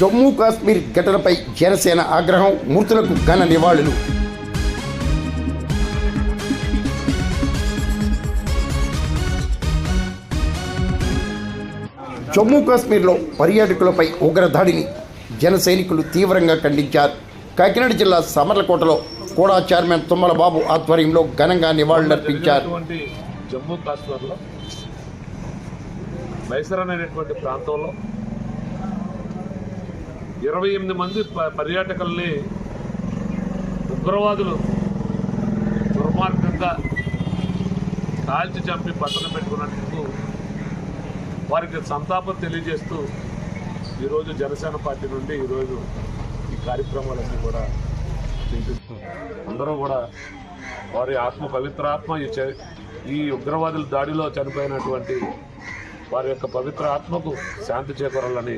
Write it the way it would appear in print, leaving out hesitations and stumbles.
జమ్మూ కాశ్మీర్ ఘటనపై జనసేన ఆగ్రహం, మృతులకు ఘన నివాళులు. జమ్మూ కాశ్మీర్లో పర్యాటకులపై ఉగ్రదాడిని జన సైనికులు తీవ్రంగా ఖండించారు. కాకినాడ జిల్లా సమర్లకోటలో కూడా చైర్మన్ తుమ్మల బాబు ఆధ్వర్యంలో ఘనంగా నివాళులర్పించారు. జమ్మూ కాశ్మీర్లో మైసరన్ అనేటువంటి ప్రాంతంలో 28 మంది పర్యాటకుల్ని ఉగ్రవాదులు దుర్మార్గంగా కాల్చి చంపి పట్టణ పెట్టుకున్నందుకు వారికి సంతాపం తెలియజేస్తూ ఈరోజు జనసేన పార్టీ నుండి ఈరోజు ఈ కార్యక్రమాలన్నీ కూడా అందరూ కూడా వారి పవిత్రాత్మ ఈ ఉగ్రవాదుల దాడిలో చనిపోయినటువంటి వారి యొక్క పవిత్ర ఆత్మకు శాంతి చేకూరాలని